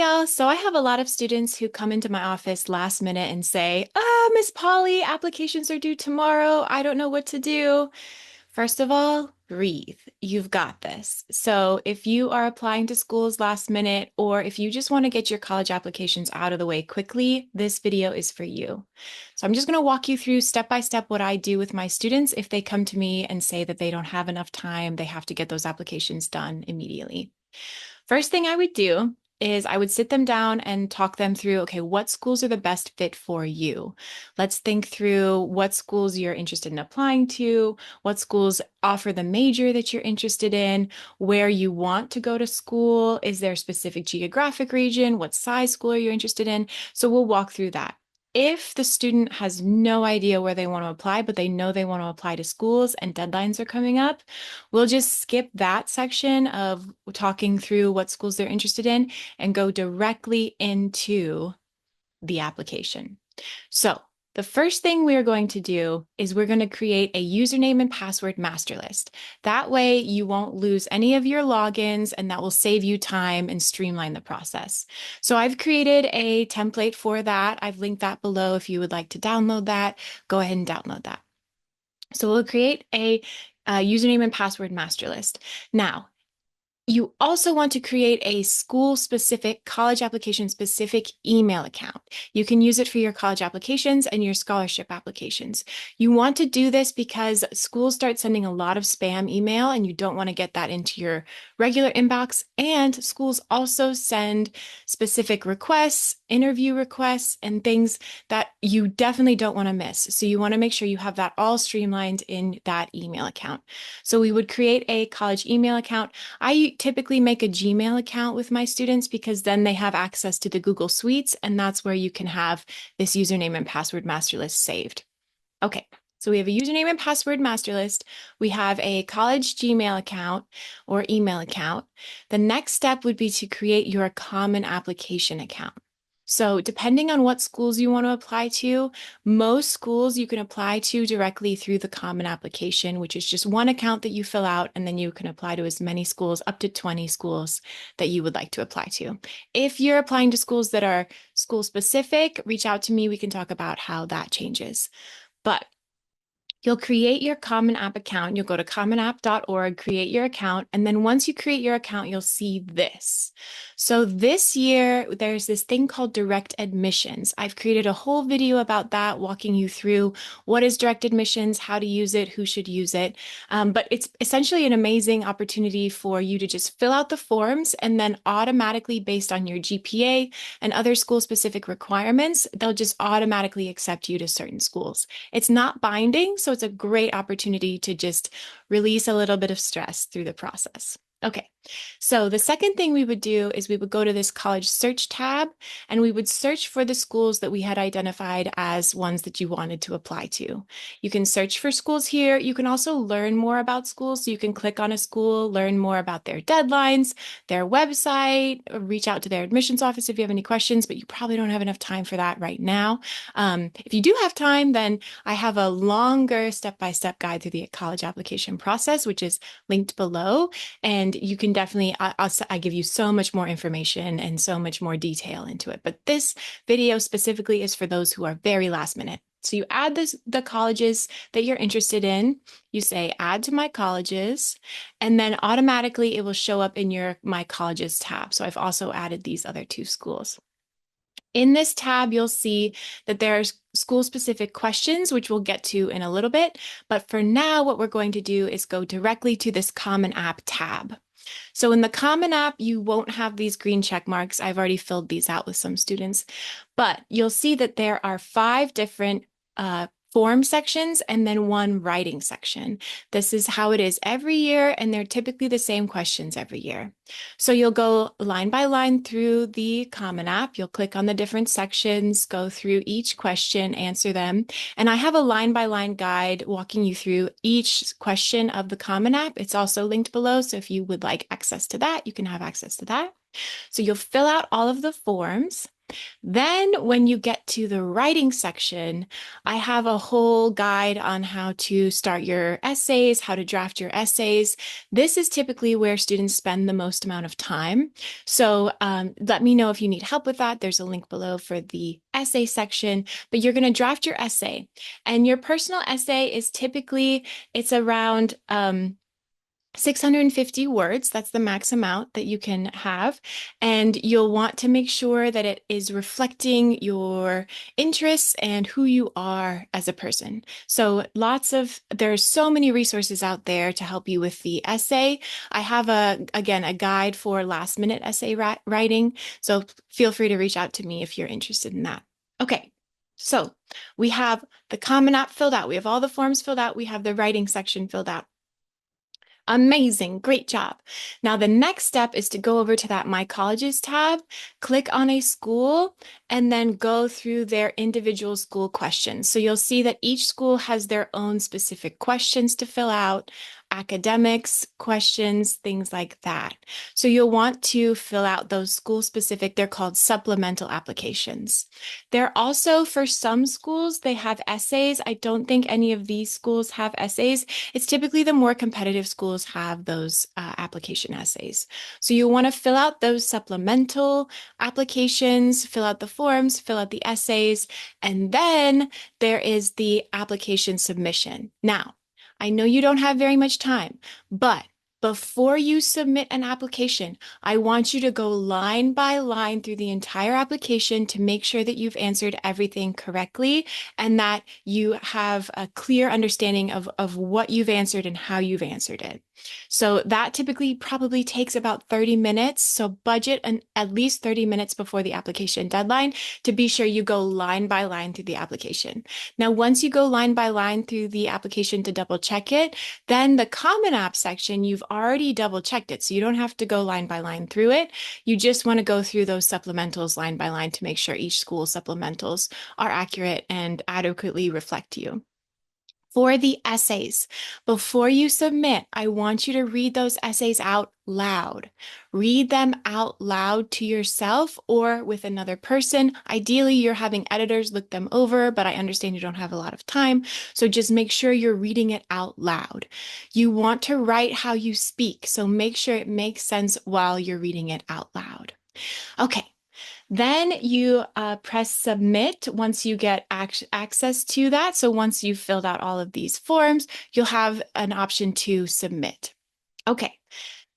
y'all. So I have a lot of students who come into my office last minute and say, Miss Polly, applications are due tomorrow. I don't know what to do. First of all, breathe. You've got this. So if you are applying to schools last minute, or if you just want to get your college applications out of the way quickly, this video is for you. So I'm just going to walk you through step by step what I do with my students if they come to me and say that they don't have enough time, they have to get those applications done immediately. First thing I would do is I would sit them down and talk them through, okay, what schools are the best fit for you? Let's think through what schools you're interested in applying to, what schools offer the major that you're interested in, where you want to go to school. Is there a specific geographic region? What size school are you interested in? So we'll walk through that. If the student has no idea where they want to apply, but they know they want to apply to schools and deadlines are coming up, we'll just skip that section of talking through what schools they're interested in and go directly into the application. So the first thing we are going to do is we're going to create a username and password master list. That way you won't lose any of your logins and that will save you time and streamline the process. So I've created a template for that. I've linked that below. If you would like to download that, go ahead and download that. So we'll create a username and password master list. Now, you also want to create a school-specific, college application-specific email account. You can use it for your college applications and your scholarship applications. You want to do this because schools start sending a lot of spam email and you don't want to get that into your regular inbox. And schools also send specific requests, interview requests, and things that you definitely don't want to miss. So you want to make sure you have that all streamlined in that email account. So we would create a college email account. I typically make a Gmail account with my students because then they have access to the Google Suites, and that's where you can have this username and password master list saved. Okay, so we have a username and password master list. We have a college Gmail account or email account. The next step would be to create your common application account. So depending on what schools you want to apply to, most schools you can apply to directly through the common application, which is just one account that you fill out, and then you can apply to as many schools, up to 20 schools that you would like to apply to. If you're applying to schools that are school specific, reach out to me. We can talk about how that changes. But you'll create your Common App account. You'll go to commonapp.org, create your account. And then once you create your account, you'll see this. So this year, there's this thing called direct admissions. I've created a whole video about that, walking you through what is direct admissions, how to use it, who should use it. But it's essentially an amazing opportunity for you to just fill out the forms and then automatically, based on your GPA and other school-specific requirements, they'll just automatically accept you to certain schools. It's not binding, so it's a great opportunity to just release a little bit of stress through the process. Okay, so the second thing we would do is we would go to this college search tab and we would search for the schools that we had identified as ones that you wanted to apply to. You can search for schools here. You can also learn more about schools. So you can click on a school, learn more about their deadlines, their website, reach out to their admissions office if you have any questions, but you probably don't have enough time for that right now. If you do have time, then I have a longer step-by-step guide through the college application process, which is linked below. And you can definitely, I give you so much more information and so much more detail into it. But this video specifically is for those who are very last minute. So you add the colleges that you're interested in. You say add to my colleges, and then automatically it will show up in your My Colleges tab. So I've also added these other two schools. In this tab, you'll see that there's school-specific questions, which we'll get to in a little bit. But for now, what we're going to do is go directly to this Common App tab. So in the Common App, you won't have these green check marks. I've already filled these out with some students, but you'll see that there are 5 different form sections and then one writing section. This is how it is every year, and they're typically the same questions every year. So you'll go line by line through the Common App. You'll click on the different sections, go through each question, answer them. And I have a line by line guide walking you through each question of the Common App. It's also linked below. So if you would like access to that, you can have access to that. So you'll fill out all of the forms. Then, when you get to the writing section, I have a whole guide on how to start your essays, how to draft your essays. This is typically where students spend the most amount of time. So, let me know if you need help with that. There's a link below for the essay section, but you're going to draft your essay. And your personal essay is typically, it's around 650 words. That's the max amount that you can have. And you'll want to make sure that it is reflecting your interests and who you are as a person. So there's so many resources out there to help you with the essay. I have again, a guide for last minute essay writing. So feel free to reach out to me if you're interested in that. Okay. So we have the Common App filled out. We have all the forms filled out. We have the writing section filled out. Amazing. Great job. Now, the next step is to go over to that My Colleges tab, click on a school, and then go through their individual school questions. So you'll see that each school has their own specific questions to fill out, academics questions, things like that. So you'll want to fill out those school specific, they're called supplemental applications. They're also, for some schools, they have essays. I don't think any of these schools have essays. It's typically the more competitive schools have those application essays. So you want to fill out those supplemental applications, fill out the forms, fill out the essays, and then there is the application submission. Now, I know you don't have very much time, but before you submit an application, I want you to go line by line through the entire application to make sure that you've answered everything correctly and that you have a clear understanding of what you've answered and how you've answered it. So that typically probably takes about 30 minutes. So budget at least 30 minutes before the application deadline to be sure you go line by line through the application. Now, once you go line by line through the application to double check it, then the Common App section, you've already double checked it. So you don't have to go line by line through it. You just want to go through those supplementals line by line to make sure each school supplementals are accurate and adequately reflect you. For the essays, before you submit, I want you to read those essays out loud. Read them out loud to yourself or with another person. Ideally, you're having editors look them over, but I understand you don't have a lot of time. So just make sure you're reading it out loud. You want to write how you speak, so make sure it makes sense while you're reading it out loud. Okay. Then you press submit once you get access to that. So once you've filled out all of these forms, you'll have an option to submit. Okay.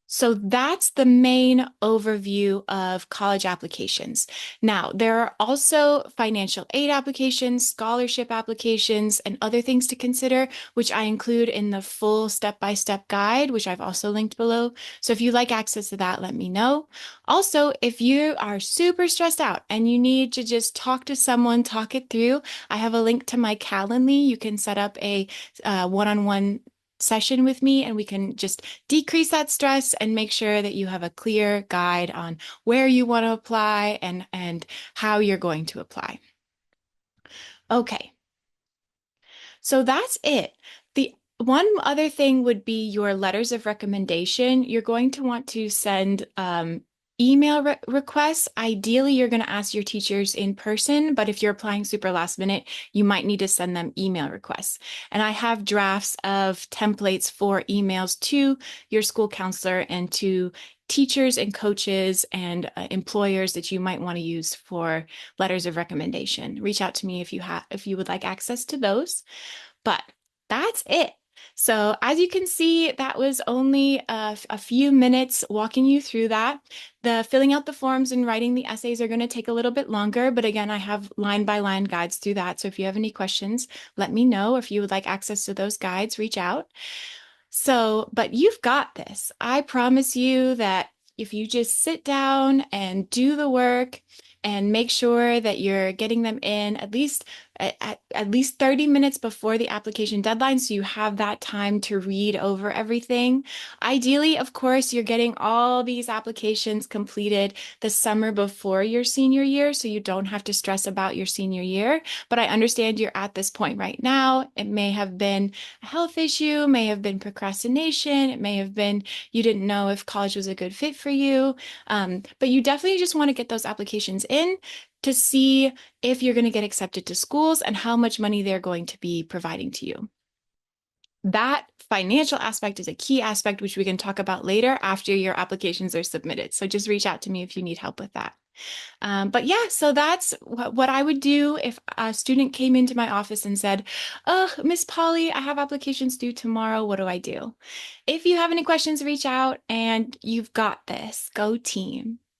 So that's the main overview of college applications. Now, there are also financial aid applications, scholarship applications, and other things to consider, which I include in the full step-by-step guide, which I've also linked below. So if you'd like access to that, let me know. Also, if you are super stressed out and you need to just talk to someone, talk it through, I have a link to my Calendly. You can set up a one-on-one session with me and we can just decrease that stress and make sure that you have a clear guide on where you want to apply and how you're going to apply. Okay, so that's it. The one other thing would be your letters of recommendation. You're going to want to send email requests. Ideally, you're going to ask your teachers in person, but if you're applying super last minute, you might need to send them email requests. And I have drafts of templates for emails to your school counselor and to teachers and coaches and employers that you might want to use for letters of recommendation. Reach out to me if you would like access to those. But that's it. So as you can see, that was only a few minutes walking you through that. The filling out the forms and writing the essays are going to take a little bit longer, but again, I have line by line guides through that. So if you have any questions, let me know. If you would like access to those guides, reach out. So, but you've got this. I promise you that if you just sit down and do the work and make sure that you're getting them in at least 30 minutes before the application deadline, so you have that time to read over everything. Ideally, of course, you're getting all these applications completed the summer before your senior year, so you don't have to stress about your senior year. But I understand you're at this point right now. It may have been a health issue, may have been procrastination, it may have been you didn't know if college was a good fit for you. But you definitely just want to get those applications in. to see if you're going to get accepted to schools and how much money they're going to be providing to you. That financial aspect is a key aspect, which we can talk about later after your applications are submitted. So just reach out to me if you need help with that. But yeah, so that's what I would do if a student came into my office and said, "Oh, Miss Polly, I have applications due tomorrow. What do I do?" If you have any questions, reach out and you've got this. Go team.